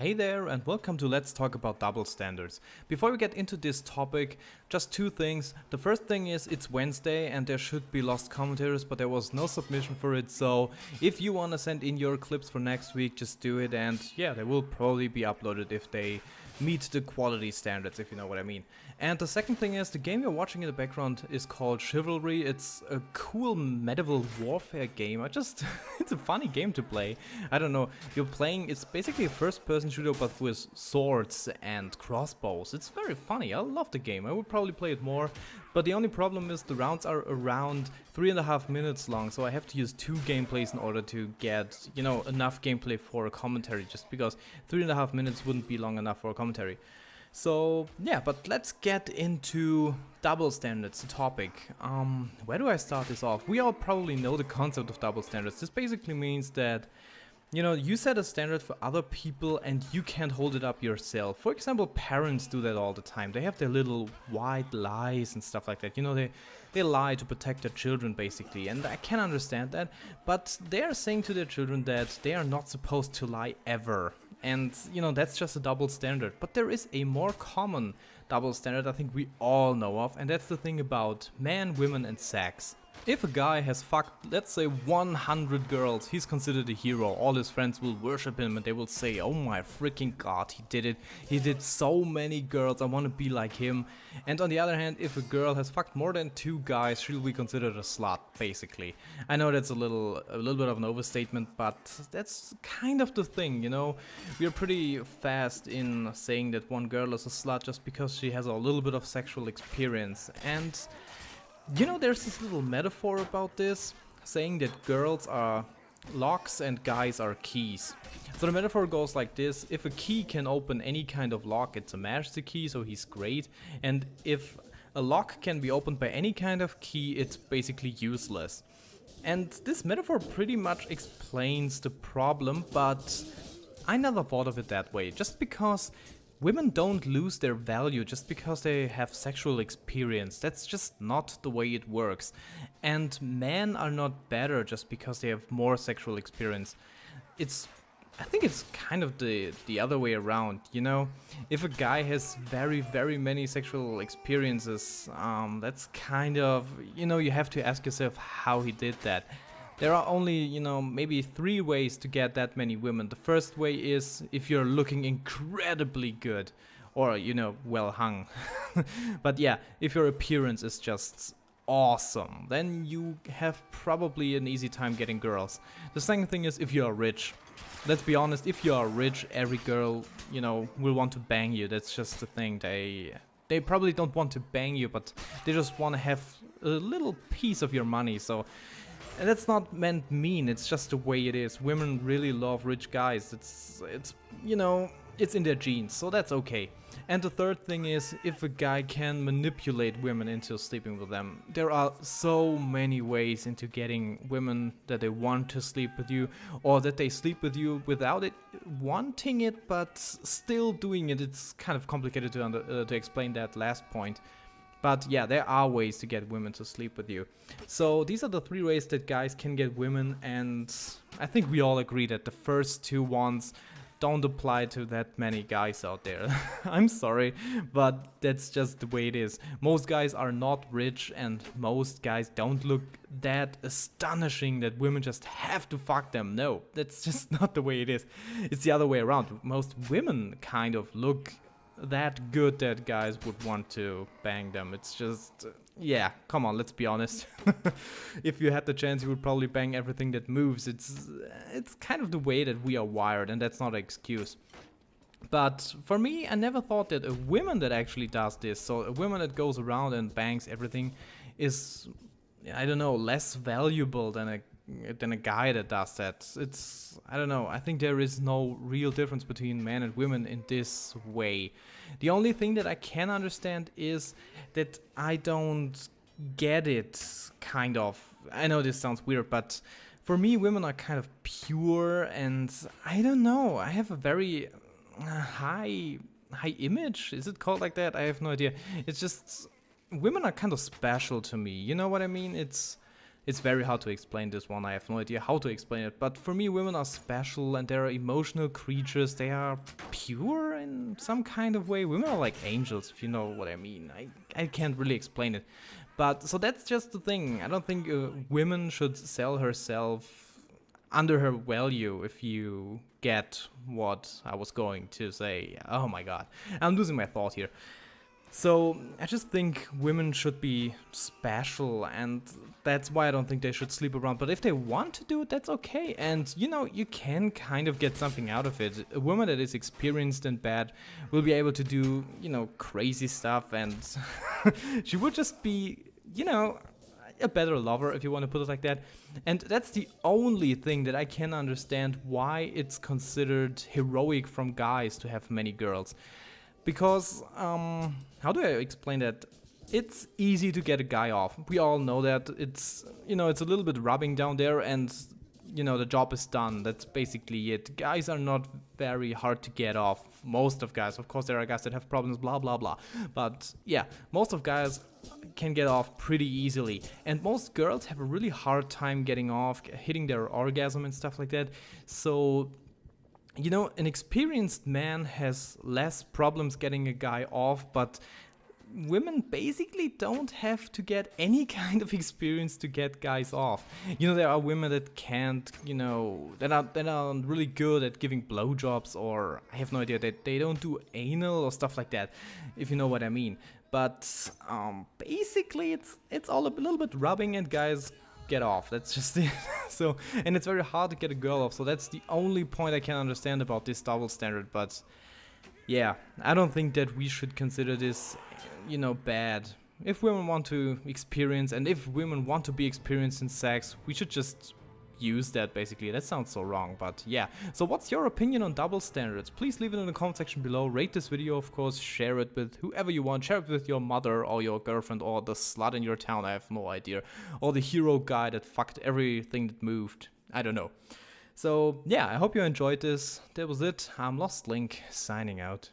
Hey there and welcome to Let's Talk About Double Standards. Before we get into this topic, just two things. The first thing is it's Wednesday and there should be lost commentaries, but there was no submission for it, so if you want to send in your clips for next week, just do it, and yeah, they will probably be uploaded if they meet the quality standards, if you know what I mean. And the second thing is, the game you're watching in the background is called Chivalry. It's a cool medieval warfare game. It's a funny game to play. I don't know, it's basically a first-person shooter but with swords and crossbows. It's very funny. I love the game. I would probably play it more, but the only problem is the rounds are around 3.5 minutes long, so I have to use 2 gameplays in order to get, enough gameplay for a commentary, just because 3.5 minutes wouldn't be long enough for a commentary. So yeah, but let's get into double standards, the topic. Where do I start this off? We all probably know the concept of double standards. This basically means that you set a standard for other people and you can't hold it up yourself. For example, parents do that all the time. They have their little white lies and stuff like that. They lie to protect their children basically, and I can understand that, but they are saying to their children that they are not supposed to lie ever. And that's just a double standard. But there is a more common double standard I think we all know of, and that's the thing about men, women and sex. If a guy has fucked, let's say 100 girls, he's considered a hero. All his friends will worship him and they will say, oh my freaking god, he did it. He did so many girls, I want to be like him. And on the other hand, if a girl has fucked more than 2 guys, she'll be considered a slut, basically. I know that's a little bit of an overstatement, but that's kind of the thing, We're pretty fast in saying that one girl is a slut just because she has a little bit of sexual experience. And there's this little metaphor about this, saying that girls are locks and guys are keys. So the metaphor goes like this: if a key can open any kind of lock, it's a master key, so he's great. And if a lock can be opened by any kind of key, it's basically useless. And this metaphor pretty much explains the problem, but I never thought of it that way. Just because women don't lose their value just because they have sexual experience. That's just not the way it works. And men are not better just because they have more sexual experience. I think it's kind of the other way around, If a guy has very, very many sexual experiences, that's kind of, you have to ask yourself how he did that. There are only, maybe 3 ways to get that many women. The first way is if you're looking incredibly good or, well hung. But yeah, if your appearance is just awesome, then you have probably an easy time getting girls. The second thing is if you are rich. Let's be honest, if you are rich, every girl, will want to bang you. That's just the thing. They probably don't want to bang you, but they just want to have a little piece of your money. So. And that's not meant mean, it's just the way it is. Women really love rich guys. It's in their genes, so that's okay. And the third thing is, if a guy can manipulate women into sleeping with them. There are so many ways into getting women that they want to sleep with you, or that they sleep with you without it wanting it, but still doing it. It's kind of complicated to explain that last point. But yeah, there are ways to get women to sleep with you. So these are the 3 ways that guys can get women, and I think we all agree that the first 2 ones don't apply to that many guys out there. I'm sorry, but that's just the way it is. Most guys are not rich, and most guys don't look that astonishing that women just have to fuck them. No, that's just not the way it is. It's the other way around. Most women kind of look that good that guys would want to bang them. It's just, yeah, come on, let's be honest. If you had the chance, you would probably bang everything that moves. It's kind of the way that we are wired, and that's not an excuse. But for me, I never thought that a woman that actually does this, so a woman that goes around and bangs everything, is, I don't know, less valuable than a guy that does that. I don't know, I think there is no real difference between men and women in this way. The only thing that I can understand is that I don't get it, kind of. I know this sounds weird, but for me, women are kind of pure, and I don't know, I have a very high image. Is it called like that? I have no idea. It's just, women are kind of special to me, you know what I mean? It's very hard to explain this one. I have no idea how to explain it. But for me, women are special and they are emotional creatures. They are pure in some kind of way. Women are like angels, if you know what I mean. I can't really explain it. But so that's just the thing. I don't think women should sell herself under her value, if you get what I was going to say. Oh my god, I'm losing my thought here. So I just think women should be special, and that's why I don't think they should sleep around. But if they want to do it, that's okay. And you know, you can kind of get something out of it. A woman that is experienced and bad will be able to do, you know, crazy stuff, and she would just be, you know, a better lover, if you want to put it like that. And that's the only thing that I can understand why it's considered heroic from guys to have many girls. Because, how do I explain that? It's easy to get a guy off. We all know that. It's, you know, it's a little bit rubbing down there, and, you know, the job is done. That's basically it. Guys are not very hard to get off. Most of guys, of course, there are guys that have problems, blah, blah, blah. But yeah, most of guys can get off pretty easily. And most girls have a really hard time getting off, hitting their orgasm and stuff like that. So, you know, an experienced man has less problems getting a guy off, but women basically don't have to get any kind of experience to get guys off. You know, there are women that can't, you know, that are really good at giving blowjobs, or I have no idea, that they don't do anal or stuff like that, if you know what I mean. But basically it's all a little bit rubbing, and guys get off. That's just it. So, and it's very hard to get a girl off. So that's the only point I can understand about this double standard. But yeah, I don't think that we should consider this, you know, bad. If women want to experience, and if women want to be experienced in sex, we should just use that, basically. That sounds so wrong, but yeah. So what's your opinion on double standards? Please leave it in the comment section below. Rate this video, of course. Share it with whoever you want. Share it with your mother or your girlfriend or the slut in your town, I have no idea. Or the hero guy that fucked everything that moved. I don't know. So yeah, I hope you enjoyed this. That was it. I'm iLostLink, signing out.